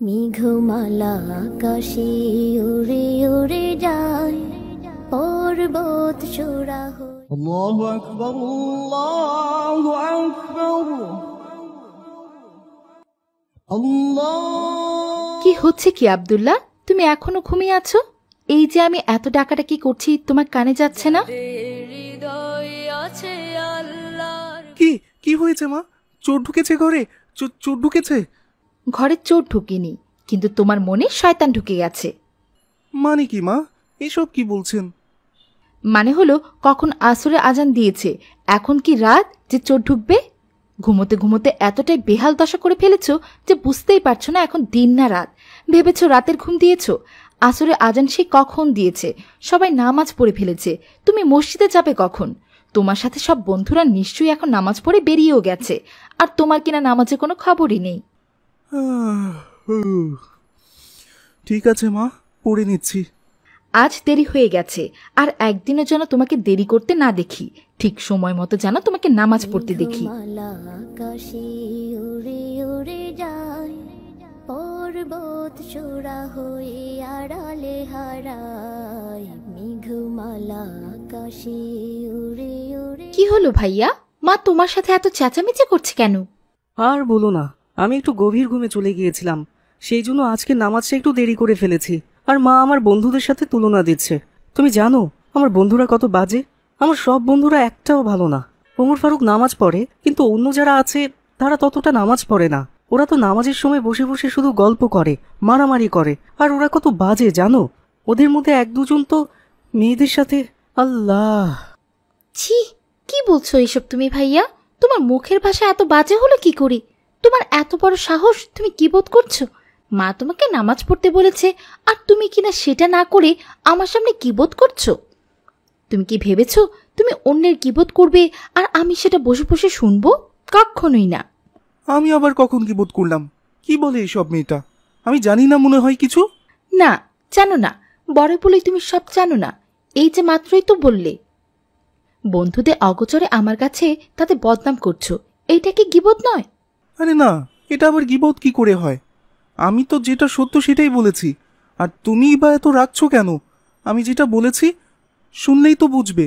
মেঘমালা আকাশে উড়ে উড়ে যায়, পর্বত চূড়া হয়ে। আল্লাহু আকবার, আল্লাহু আকবার, আল্লাহ। কি হচ্ছে কি আব্দুল্লাহ, তুমি এখনো ঘুমিয়ে আছো? এই যে আমি এত ডাকাডাকি করছি, তোমার কানে যাচ্ছে না? কি কি হয়েছে মা? চোর ঢুকেছে ঘরে? চোর ঢুকেছে? ঘরে চোর ঢুকেনি, কিন্তু তোমার মনে শয়তান ঢুকে গেছে। মানে কি মা, এসব কি বলছেন? মানে হলো, কখন আসরে আজান দিয়েছে, এখন কি রাত যে চোর ঢুকবে? ঘুমোতে ঘুমোতে এতটাই বেহাল দশা করে ফেলেছো যে বুঝতেই পারছো না এখন দিন না রাত। ভেবেছো রাতের ঘুম দিয়েছো? আসরে আজান সে কখন দিয়েছে, সবাই নামাজ পড়ে ফেলেছে, তুমি মসজিদে যাবে কখন? তোমার সাথে সব বন্ধুরা নিশ্চয়ই এখন নামাজ পড়ে বেরিয়েও গেছে, আর তোমার কিনা নামাজে কোনো খবরই নেই। ঠিক আছে মা, পড়ে নিচ্ছি। আজ দেরি হয়ে গেছে, আর একদিনও যেন তোমাকে দেরি করতে না দেখি। ঠিক সময় মতো যেন তোমাকে নামাজ পড়তে দেখি। মেঘমালা আকাশে উড়ে উড়ে যায়, পর্বত চূড়া হয়ে আড়ালে হারায়। মেঘমালা আকাশে উড়ে উড়ে। কি হলো ভাইয়া, মা তোমার সাথে এত চেঁচামেচি করছে কেন? আর বলো না, আমি একটু গভীর ঘুমে চলে গিয়েছিলাম, সেই জন্য আজকে নামাজটা একটু দেরি করে ফেলেছি। আর মা আমার বন্ধুদের সাথে তুলনা দিচ্ছে। তুমি জানো আমার বন্ধুরা কত বাজে? আমার সব বন্ধুরা একটাও ভালো না। ওমর ফারুক নামাজ পড়ে, কিন্তু অন্য যারা আছে তারা ততটা নামাজ পড়ে না। ওরা তো নামাজের সময় বসে বসে শুধু গল্প করে, মারামারি করে। আর ওরা কত বাজে জানো? ওদের মধ্যে এক দুজন তো মেয়েদের সাথে। আল্লাহ! ছি, কি বলছো এইসব তুমি ভাইয়া? তোমার মুখের ভাষা এত বাজে হলো কি করে? তোমার এত বড় সাহস, তুমি কিবোধ করছো? মা তোমাকে নামাজ পড়তে বলেছে, আর তুমি কিনা সেটা না করে আমার সামনে কিবোধ করছো? তুমি কি ভেবেছো তুমি অন্যের কিবোধ করবে আর আমি সেটা বসে বসে শুনবো? কখনোই না। আমি আবার কখন কি বোধ করলাম? কি বলে এইসব মেয়েটা? আমি জানি না মনে হয় কিছু। না, জানো না, বড় বলেই তুমি সব জানো না। এই যে মাত্রই তো বললে বন্ধুদের অগোচরে আমার কাছে তাদের বদনাম করছো, এইটা কি গীবত নয়? আরে না, এটা আবার গীবত কি করে হয়? আমি তো যেটা সত্য সেটাই বলেছি। আর তুমিই বা এত রাখছো কেন? আমি যেটা বলেছি শুনলেই তো বুঝবে।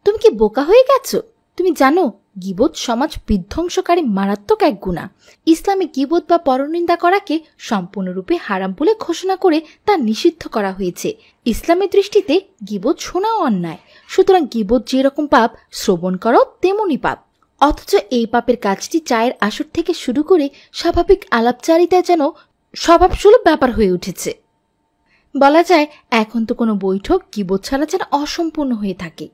তুমি কি বোকা হয়ে গেছো? তুমি জানো গীবত সমাজ বিধ্বংসকারী মারাত্মক এক গুনাহ। ইসলামে গীবত বা পরনিন্দা করাকে সম্পূর্ণরূপে হারাম বলে ঘোষণা করে তা নিষিদ্ধ করা হয়েছে। ইসলামের দৃষ্টিতে গীবত শোনাও অন্যায়। সুতরাং গীবত যেরকম পাপ, শ্রবণ করো তেমনই পাপ। অথচ এই পাপের কাজটি চায়ের আসর থেকে শুরু করে স্বাভাবিক আলাপচারিতায় যেন স্বভাবসুলভ ব্যাপার হয়ে উঠেছে। বলা যায় এখন তো কোনো বৈঠক গীবত ছাড়া যেন অসম্পূর্ণ হয়ে থাকে।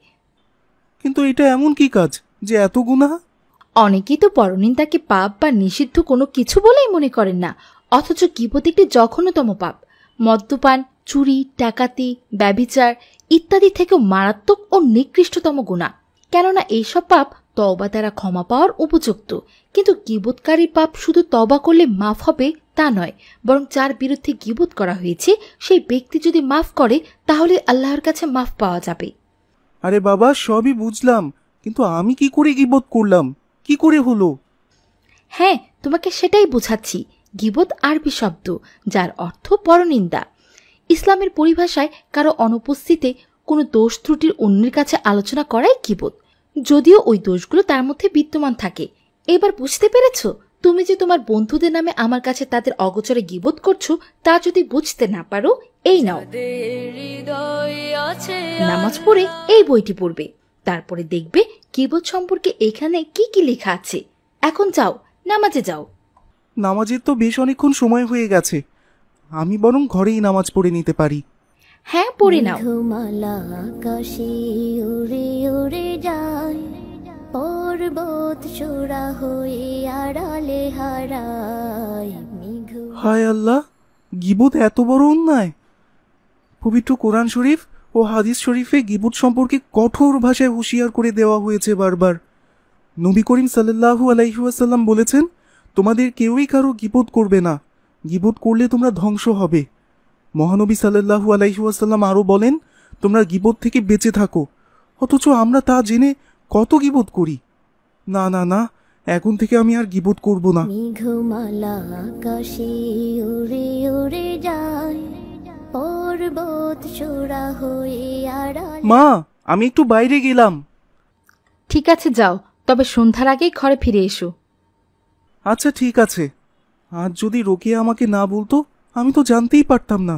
কিন্তু এটা এমন কি কাজ যে এত গুনাহ? অনেকেই তো পরনিন্দাকে পাপ বা নিষিদ্ধ কোনো কিছু বলেই মনে করেন না, অথচ গীবত একটি জঘন্যতম পাপ। মদ্যপান, চুরি, ডাকাতি, ব্যভিচার ইত্যাদি থেকেও মারাত্মক ও নিকৃষ্টতম গুনাহ। কেননা এইসব পাপ তওবা দ্বারা ক্ষমা পাওয়ার উপযুক্ত। কিন্তু গীবতকারীর পাপ শুধু তওবা করলে মাফ হবে তা নয়, বরং যার বিরুদ্ধে গীবত করা হয়েছে সেই ব্যক্তি যদি মাফ করে তাহলে আল্লাহর কাছে মাফ পাওয়া যাবে। আরে বাবা, সবই বুঝলাম, কিন্তু আমি কি করে গীবত করলাম? কি করে হলো? হ্যাঁ, তোমাকে সেটাই বোঝাচ্ছি। গীবত আরবি শব্দ, যার অর্থ পরনিন্দা। ইসলামের পরিভাষায় কারো অনুপস্থিতিতে কোনো দোষ ত্রুটির অন্যের কাছে আলোচনা করাই গীবত, যদিও ওই দোষগুলো তার মধ্যে বিদ্যমান থাকে। এবার বুঝতে পেরেছ? তুমি যে তোমার বন্ধুদের নামে আমার কাছে তাদের অগোচরে গীবত করছো, তা যদি বুঝতে না পারো, এই নাও, নামাজ পড়ে এই বইটি পড়বে। তারপরে দেখবে গীবত সম্পর্কে এখানে কি কি লেখা আছে। এখন যাও, নামাজে যাও। নামাজের তো বেশ অনেকক্ষণ সময় হয়ে গেছে, আমি বরং ঘরেই নামাজ পড়ে নিতে পারি। হ্যাঁ, পড়ে নাও। মেঘমালা আকাশে উড়ে উড়ে যায়, পর্বত চূড়া হয়ে আড়ালে হারায়। হায় আল্লাহ, গীবত এত বড় অন্যায়! পবিত্র কোরআন শরীফ ও হাদিস শরীফে গীবত সম্পর্কে কঠোর ভাষায় হুঁশিয়ার করে দেওয়া হয়েছে বারবার। নবী করিম সাল্লাল্লাহু আলাইহি ওয়াসাল্লাম বলেছেন, তোমাদের কেউই কারো গীবত করবে না, গীবত করলে তোমরা ধ্বংস হবে। মহানবী সাল্লাল্লাহু আলাইহি ওয়াসাল্লাম আরও বলেন, তোমরা গীবত থেকে বেঁচে থাকো। অথচ আমরা তা জেনে কত গীবত করি। না না না, এখন থেকে আমি আর গীবত করব না। মেঘমালা আকাশে উড়ে উড়ে যায়, পর্বত চূড়া হয়ে আড়ালে। মা, আমি একটু বাইরে গেলাম। ঠিক আছে যাও, তবে সন্ধ্যার আগেই ঘরে ফিরে এসো। আচ্ছা ঠিক আছে। আজ যদি রোকেয়া আমাকে না বলতো, আমি তো জানতেই পারতাম না।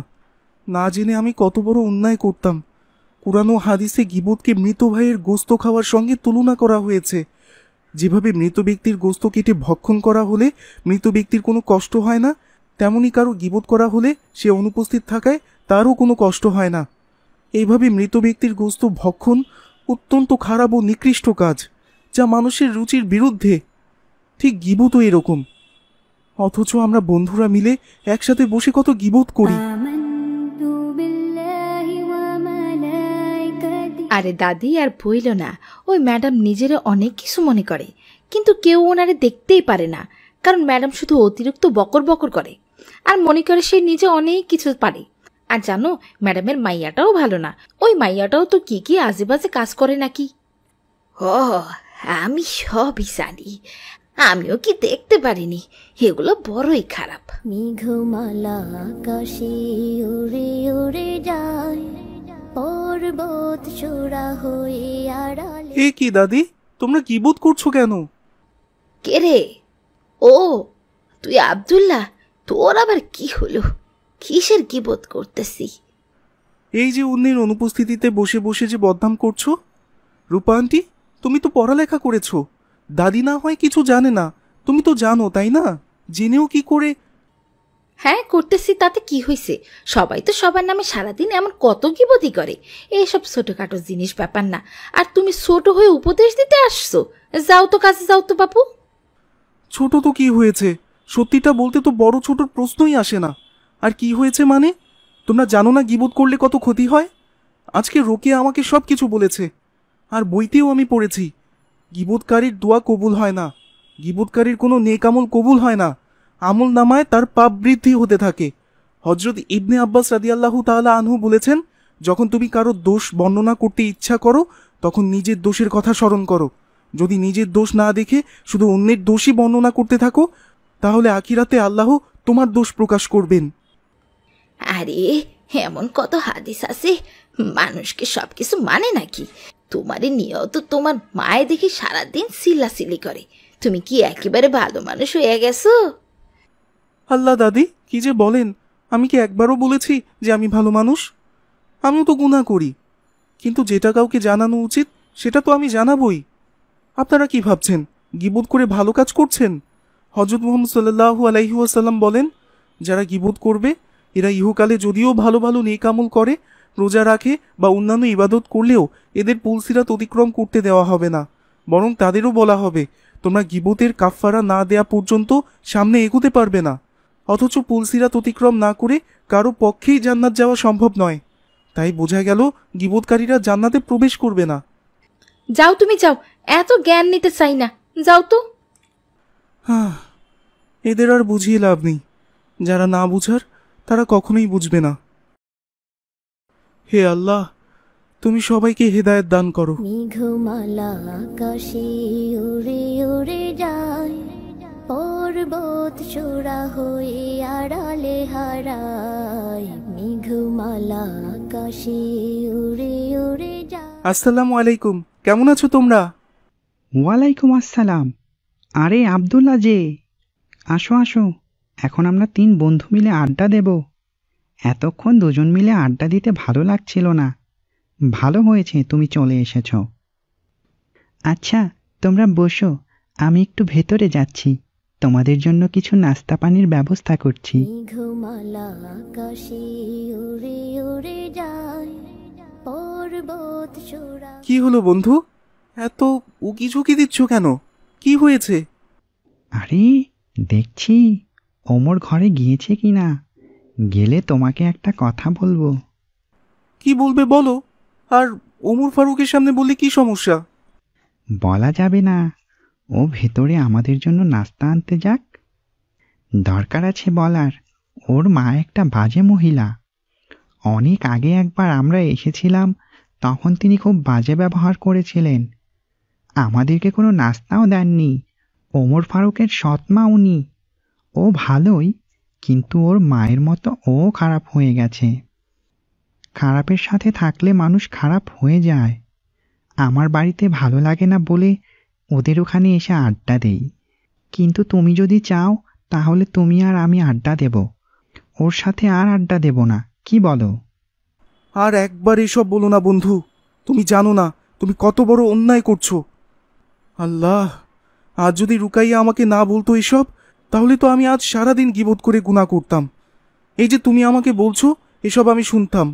না জেনে আমি কত বড় অন্যায় করতাম। কুরআন ও হাদিসে গীবতকে মৃত ভাইয়ের গোস্ত খাওয়ার সঙ্গে তুলনা করা হয়েছে। যেভাবে মৃত ব্যক্তির গোস্ত কেটে ভক্ষণ করা হলে মৃত ব্যক্তির কোনো কষ্ট হয় না, তেমনি কারো গীবত করা হলে সে অনুপস্থিত থাকায় তারও কোনো কষ্ট হয় না। এইভাবে মৃত ব্যক্তির গোস্ত ভক্ষণ অত্যন্ত খারাপ ও নিকৃষ্ট কাজ, যা মানুষের রুচির বিরুদ্ধে। ঠিক গীবতও এরকম। অথচ আমরা বন্ধুরা মিলে একসাথে বসে কত গীবত করি। আমানতু বিল্লাহি ওয়া মালাইকাতিহি। আরে দাদি আর বইল না, ওই ম্যাডাম নিজেরা অনেক কিছু মনে করে, কিন্তু কেউ ওনারে দেখতেই পারে না, কারণ ম্যাডাম শুধু অতিরিক্ত বকর বকর করে আর মনে করে সে নিজে অনেক কিছু পারে। আর জানো, ম্যাডামের মাইয়াটাও ভালো না, ওই মাইয়াটাও তো কি কি আজে বাজে কাজ করে নাকি। ও, আমি সবই জানি, আমিও কি দেখতে পারিনি, এগুলো বড়ই খারাপ। মেঘমালা আকাশে উড়ে উড়ে যায়, পর্বত চূড়া হয়ে আড়ালে। এ কি দাদি, তোমরা গীবত করছো কেন? কে রে? ও তুই আব্দুল্লাহ, তোর আবার কি হলো? কিসের গীবত করতেছি? এই যে অন্যের অনুপস্থিতিতে বসে বসে যে বদনাম করছো। রূপা আন্টি, তুমি তো পড়ালেখা করেছো, দাদি না হয় কিছু জানে না, তুমি তো জানো তাই না? জেনেও কি করে? হ্যাঁ করতেছি, তাতে কি হয়েছে? সবাই তো সবার নামে সারাদিন এমন কত গীবতই করে, এইসব ছোটখাটো জিনিস ব্যাপার না। আর তুমি ছোট হয়ে উপদেশ দিতে আসছো? যাও তো কাজে, যাও তো বাপু। ছোট তো কি হয়েছে, সত্যিটা বলতে তো বড় ছোটর প্রশ্নই আসে না। আর কি হয়েছে মানে? তোমরা জানো না গীবত করলে কত ক্ষতি হয়? আজকে রোকেয়া আমাকে সব কিছু বলেছে, আর বইতেও আমি পড়েছি গীবতকারীর দোয়া কবুল হয় না, গীবতকারীর কোনো নেক আমল কবুল হয় না, আমল নামায় তার পাপ বৃদ্ধি হতে থাকে। হযরত ইবনে আব্বাস রাদিয়াল্লাহু তাআলা আনহু বলেছেন, যখন তুমি কারো দোষ বর্ণনা করতে ইচ্ছা করো, তখন নিজের দোষের কথা স্মরণ করো। যদি নিজের দোষ না দেখে শুধু অন্যের দোষই বর্ণনা করতে থাকো, তাহলে আখিরাতে আল্লাহ তোমার দোষ প্রকাশ করবেন। আরে এমন কত হাদিস আছে, মানুষকে সবকিছু মানে নাকি? তোমারই নিয়ত তোমার মায়ে দেখি সারাদিন সিল্লাসিলি করে, তুমি কি একেবারে ভালো মানুষ হয়ে গেছো? আল্লাহ দাদি, কি যে বলেন! আমি কি একবারও বলেছি যে আমি ভালো মানুষ? আমিও তো গুনাহ করি, কিন্তু যেটা কাউকে জানানো উচিত সেটা তো আমি জানাবই। আপনারা কি ভাবছেন গীবত করে ভালো কাজ করছেন? হযরত মুহাম্মদ সাল্লাল্লাহু আলাইহি ওয়াসাল্লাম বলেন, যারা গীবত করবে এরা ইহকালে যদিও ভালো ভালো নেক আমল করে, রোজা রাখে বা অন্যান্য ইবাদত করলেও এদের পুলসিরাত অতিক্রম করতে দেওয়া হবে না, বরং তাদেরও বলা হবে তোমরা গীবতের কাফফারা না দেয়া পর্যন্ত সামনে এগোতে পারবে না। অথচ পুলসিরাত অতিক্রম না করে কারো পক্ষেই জান্নাত যাওয়া সম্ভব নয়। তাই বোঝা গেল গীবতকারীরা জান্নাতে প্রবেশ করবে না। যাও তুমি যাও, এত জ্ঞান নিতে চাই না, যাও তো। এদের আর বুঝিয়ে লাভ নেই, যারা না বুঝার তারা কখনোই বুঝবে না। হে আল্লাহ, তুমি সবাইকে হেদায়েত দান করো। মেঘমালা আকাশে উড়ে উড়ে যায়, পর্বত চূড়া হয়ে আড়ালে হারায়। মেঘমালা আকাশে উড়ে উড়ে যায়। আসসালামু আলাইকুম, কেমন আছো তোমরা? ওয়ালাইকুম আসসালাম। আরে আব্দুল্লাহ যে, আসো আসো, এখন আমরা 3 বন্ধু মিলে আড্ডা দেব। এতক্ষণ দুজন মিলে আড্ডা দিতে ভালো লাগছিল না, ভালো হয়েছে তুমি চলে এসেছ। আচ্ছা তোমরা বসো, আমি একটু ভেতরে যাচ্ছি, তোমাদের জন্য কিছু নাস্তা পানির ব্যবস্থা করছি। মেঘমালা আকাশে উড়ে উড়ে যায়, পর্বত চূড়া। কি হলো বন্ধু, এত উকি ঝুঁকি দিচ্ছ কেন? কি হয়েছে? আরে দেখছি ওমর ঘরে গিয়েছে কিনা, গেলে তোমাকে একটা কথা বলবো। কি বলবে বলো, আর ওমর ফারুকের সামনে বললে কি সমস্যা? বলা যাবে না, ও ভেতরে আমাদের জন্য নাস্তা আনতে যাক। দরকার আছে বলার, ওর মা একটা বাজে মহিলা। অনেক আগে একবার আমরা এসেছিলাম, তখন তিনি খুব বাজে ব্যবহার করেছিলেন, আমাদেরকে কোনো নাস্তাও দেননি। ওমর ফারুকের সৎমা উনি, ও ভালোই, কিন্তু ওর মায়ের মতো ও খারাপ হয়ে গেছে। খারাপের সাথে থাকলে মানুষ খারাপ হয়ে যায়। আমার বাড়িতে ভালো লাগে না বলে ওদের ওখানে এসে আড্ডা দেই। কিন্তু তুমি যদি চাও তাহলে তুমি আর আমি আড্ডা দেব, ওর সাথে আর আড্ডা দেব না, কি বলো? আর একবার এসব বলো না বন্ধু, তুমি জানো না তুমি কত বড় অন্যায় করছো। আল্লাহ, আজ যদি রুকাইয়া আমাকে না বলতো এসব, তাহলে তো আমি আজ সারাদিন গীবত করে গুনাহ করতাম। এই যে তুমি আমাকে বলছো এসব আমি শুনতাম,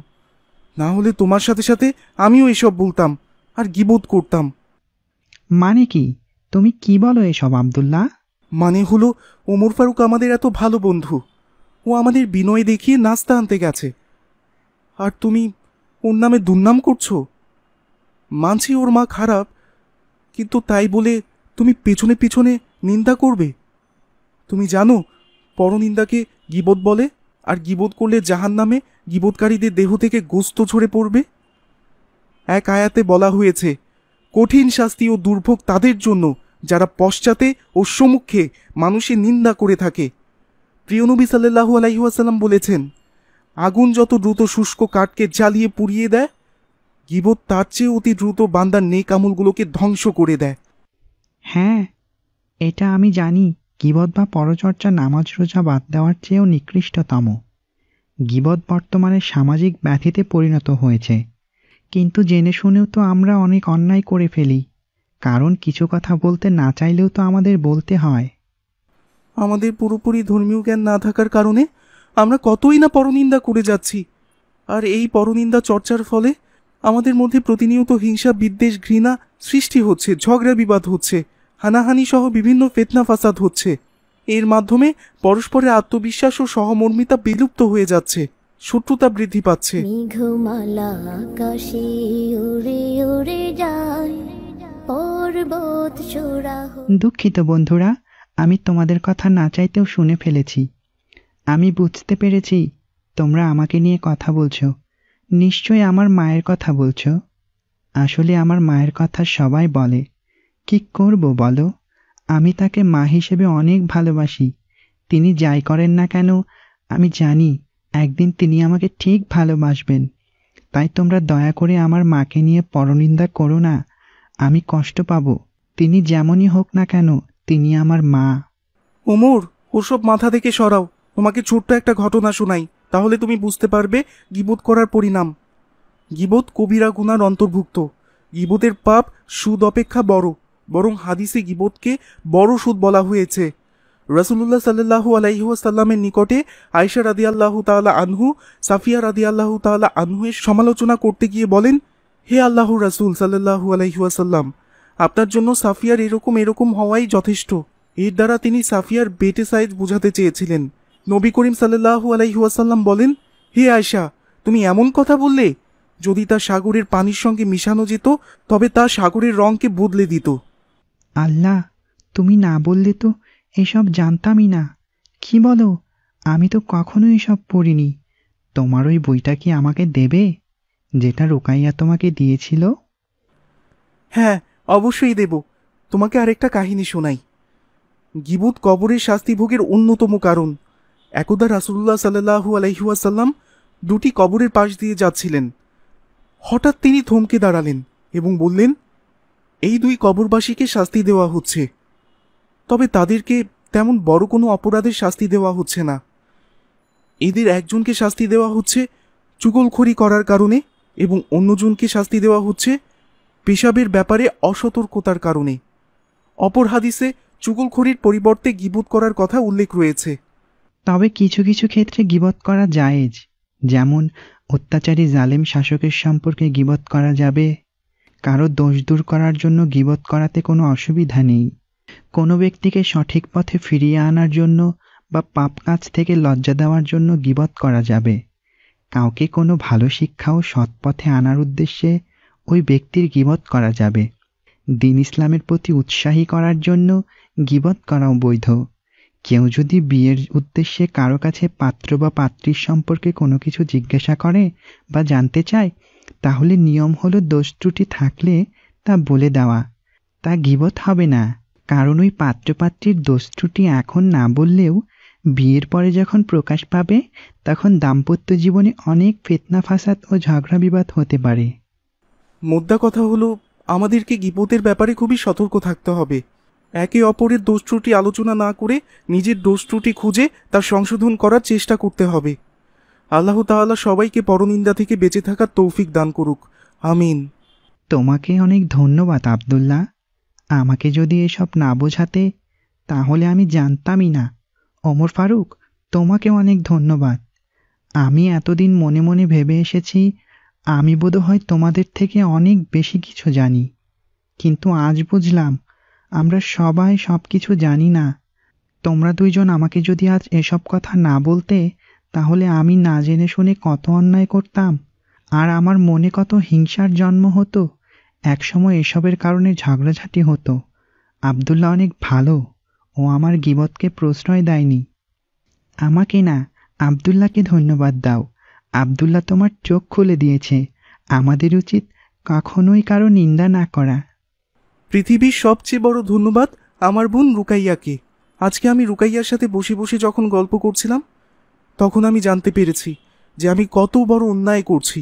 না হলে তোমার সাথে সাথে আমিও এসব বলতাম আর গীবত করতাম। মানে কি? তুমি কি বলো এসব আব্দুল্লাহ? মানে হলো ওমর ফারুক আমাদের এত ভালো বন্ধু, ও আমাদের বিনয় দেখিয়ে নাস্তা আনতে গেছে, আর তুমি ওর নামে দুর্নাম করছো। মানছি ওর মা খারাপ, কিন্তু তাই বলে তুমি পেছনে পেছনে নিন্দা করবে? তুমি জানো পরনিন্দাকে গীবত বলে, আর গীবত করলে জাহান্নামে গীবতকারীদের দেহ থেকে গোস্ত ঝরে পড়বে। এক আয়াতে বলা হয়েছে কঠিন শাস্তি ও দুর্ভোগ তাদের জন্য যারা পশ্চাতে ও সম্মুখে মানুষের নিন্দা করে থাকে। প্রিয় নবী সাল্লাল্লাহু আলাইহি ওয়াসাল্লাম বলেছেন, আগুন যত দ্রুত শুষ্ক কাঠকে জ্বালিয়ে পুড়িয়ে দেয়, গীবত তার চেয়ে অতি দ্রুত বান্দার নেক আমলগুলোকে ধ্বংস করে দেয়। হ্যাঁ, এটা আমি জানি। গীবত বা পরচর্চা নামাজ রোজা বাদ দেওয়ার চেয়েও নিকৃষ্টতম। গীবত বর্তমানে সামাজিক ব্যাধিতে পরিণত হয়েছে, কিন্তু জেনে শুনেও তো আমরা অনেক অন্যায় করে ফেলি, কারণ কিছু কথা বলতে না চাইলেও তো আমাদের বলতে হয়। আমাদের পুরোপুরি ধর্মীয় জ্ঞান না থাকার কারণে আমরা কতই না পরনিন্দা করে যাচ্ছি, আর এই পরনিন্দা চর্চার ফলে আমাদের মধ্যে প্রতিনিয়ত হিংসা, বিদ্বেষ, ঘৃণা সৃষ্টি হচ্ছে, ঝগড়া বিবাদ হচ্ছে, হানাহানি সহ বিভিন্ন ফিতনা ফাসাদ হচ্ছে। এর মাধ্যমে পরস্পরের আত্মবিশ্বাস ও সহমর্মিতা বিলুপ্ত হয়ে যাচ্ছে, শত্রুতা বৃদ্ধি পাচ্ছে। মেঘমালা আকাশে উড়ে উড়ে যায়, পর্বত চূড়া দুঃখিত বন্ধুরা, আমি তোমাদের কথা না চাইতেও শুনে ফেলেছি। আমি বুঝতে পেরেছি তোমরা আমাকে নিয়ে কথা বলছো। নিশ্চয়ই আমার মায়ের কথা বলছো। আসলে আমার মায়ের কথা সবাই বলে, কি করব বলো? আমি তাকে মা হিসেবে অনেক ভালোবাসি। তিনি যাই করেন না কেন আমি জানি একদিন তিনি আমাকে ঠিক ভালোবাসবেন। তাই তোমরা দয়া করে আমার মাকে নিয়ে পরনিন্দা করো না, আমি কষ্ট পাব। তিনি যেমনই হোক না কেন, তিনি আমার মা। ওমর, ওসব মাথা থেকে সরাও। তোমাকে ছোট্ট একটা ঘটনা শোনাই, তাহলে তুমি বুঝতে পারবে গীবত করার পরিণাম। গীবত কবিরা গুনার অন্তর্ভুক্ত। গীবতের পাপ সুদ অপেক্ষা বড়, বরং হাদিসে গীবতকে বড় সুদ বলা হয়েছে। রাসূলুল্লাহ সাল্লাল্লাহু আলাইহি ওয়াসাল্লামের নিকটে আয়েশা রাদিয়াল্লাহু তাআলা আনহু সাফিয়া রাদিয়াল্লাহু তাআলা আনহুয়ের সমালোচনা করতে গিয়ে বলেন, হে আল্লাহর রাসূল সাল্লাল্লাহু আলাইহি ওয়াসাল্লাম, আপনার জন্য সাফিয়ার এরকম এরকম হওয়াই যথেষ্ট। এর দ্বারা তিনি সাফিয়ার বেটে সাইজ বোঝাতে চেয়েছিলেন। নবী করিম সাল্লাল্লাহু আলাইহি ওয়াসাল্লাম বলেন, হে আয়েশা, তুমি এমন কথা বললে? যদি তা সাগরের পানির সঙ্গে মিশানো যেত তবে তা সাগরের রঙকে বদলে দিত। আল্লাহ, তুমি না বললে তো এসব জানতামই না। কি বলো? আমি তো কখনো এসব পড়িনি। তোমার ওই বইটা কি আমাকে দেবে, যেটা রুকাইয়া তোমাকে দিয়েছিল? হ্যাঁ, অবশ্যই দেব। তোমাকে আরেকটা কাহিনী শোনাই। গীবত কবরের শাস্তি ভোগের অন্যতম কারণ। একদা রাসূলুল্লাহ সাল্লাল্লাহু আলাইহি ওয়াসাল্লাম দুটি কবরের পাশ দিয়ে যাচ্ছিলেন। হঠাৎ তিনি থমকে দাঁড়ালেন এবং বললেন, এই দুই কবরবাসীকে শাস্তি দেওয়া হচ্ছে, তবে তাদেরকে তেমন বড় কোনো অপরাধের শাস্তি দেওয়া হচ্ছে না। এদের একজনকে শাস্তি দেওয়া হচ্ছে চুগলখড়ি করার কারণে এবং অন্যজনকে শাস্তি দেওয়া হচ্ছে পেশাবের ব্যাপারে অসতর্কতার কারণে। অপর হাদিসে চুগলখড়ির পরিবর্তে গীবত করার কথা উল্লেখ রয়েছে। তবে কিছু কিছু ক্ষেত্রে গীবত করা জায়েজ, যেমন অত্যাচারী জালেম শাসকের সম্পর্কে গীবত করা যাবে। কারো দোষ দূর করার জন্য গীবত করাতে কোনো অসুবিধা নেই। কোনো ব্যক্তিকে সঠিক পথে ফিরিয়ে আনার জন্য বা পাপ কাজ থেকে লজ্জা দেওয়ার জন্য গীবত করা যাবে। কাউকে কোনো ভালো শিক্ষা ও সৎ পথে আনার উদ্দেশ্যে ওই ব্যক্তির গীবত করা যাবে। দ্বীন ইসলামের প্রতি উৎসাহী করার জন্য গীবত করাও বৈধ। কেউ যদি বিয়ের উদ্দেশ্যে কারো কাছে পাত্র বা পাত্রীর সম্পর্কে কোনো কিছু জিজ্ঞাসা করে বা জানতে চায়, তাহলে নিয়ম হলো দোষ ত্রুটি থাকলে তা বলে দেওয়া। তা গীবত হবে না, কারণ ওই পাত্রপাত্রীর দোষ ত্রুটি এখন না বললেও বিয়ের পরে যখন প্রকাশ পাবে তখন দাম্পত্য জীবনে অনেক ফিতনা ফাসাদ ও ঝগড়া বিবাদ হতে পারে। মোদ্দা কথা হলো, আমাদেরকে গীবতের ব্যাপারে খুবই সতর্ক থাকতে হবে। একে অপরের দোষ ত্রুটি আলোচনা না করে নিজের দোষ ত্রুটি খুঁজে তার সংশোধন করার চেষ্টা করতে হবে। আল্লাহ তাআলা সবাইকে পরনিন্দা থেকে বেঁচে থাকার তৌফিক দান করুক, আমিন। তোমাকে অনেক ধন্যবাদ আব্দুল্লাহ। আমাকে যদি এসব না বোঝাতে তাহলে আমি জানতামই না। ওমর ফারুক, তোমাকে অনেক ধন্যবাদ। আমি এতদিন মনে মনে ভেবে এসেছি আমি বোধহয় তোমাদের থেকে অনেক বেশি কিছু জানি, কিন্তু আজ বুঝলাম আমরা সবাই সব কিছু জানি না। তোমরা দুইজন আমাকে যদি আজ এসব কথা না বলতে তাহলে আমি না জেনে শুনে কত অন্যায় করতাম, আর আমার মনে কত হিংসার জন্ম হতো। একসময় এসবের কারণে ঝগড়াঝাটি হতো। আব্দুল্লাহ অনেক ভালো, ও আমার গীবতকে প্রশ্রয় দেয়নি। আমাকে না, আব্দুল্লাহকে ধন্যবাদ দাও। আব্দুল্লাহ তোমার চোখ খুলে দিয়েছে। আমাদের উচিত কখনোই কারো নিন্দা না করা। পৃথিবীর সবচেয়ে বড় ধন্যবাদ আমার বোন রুকাইয়াকে। আজকে আমি রুকাইয়ার সাথে বসে বসে যখন গল্প করছিলাম তখন আমি জানতে পেরেছি যে আমি কত বড় অন্যায় করছি,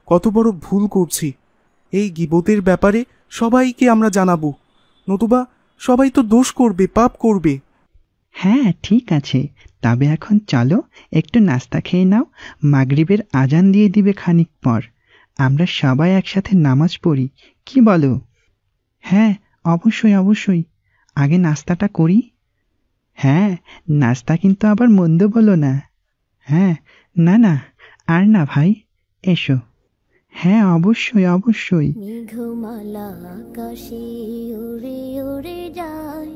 কত বড় ভুল করছি। এই গীবতের ব্যাপারে সবাইকে আমরা জানাবো, নতুবা সবাই তো দোষ করবে, পাপ করবে। হ্যাঁ ঠিক আছে, তবে এখন চলো একটু নাস্তা খেয়ে নাও। মাগরিবের আজান দিয়ে দিবে খানিক পর। আমরা সবাই একসাথে নামাজ পড়ি, কি বলো? হ্যাঁ অবশ্যই অবশ্যই, আগে নাস্তাটা করি। হ্যাঁ, নাস্তা কিন্তু আবার মন্দ বলো না। হ্যাঁ, না না, আর না ভাই, এসো। হ্যাঁ অবশ্যই অবশ্যই। মেঘমালা আকাশে উড়ে উড়ে যায়।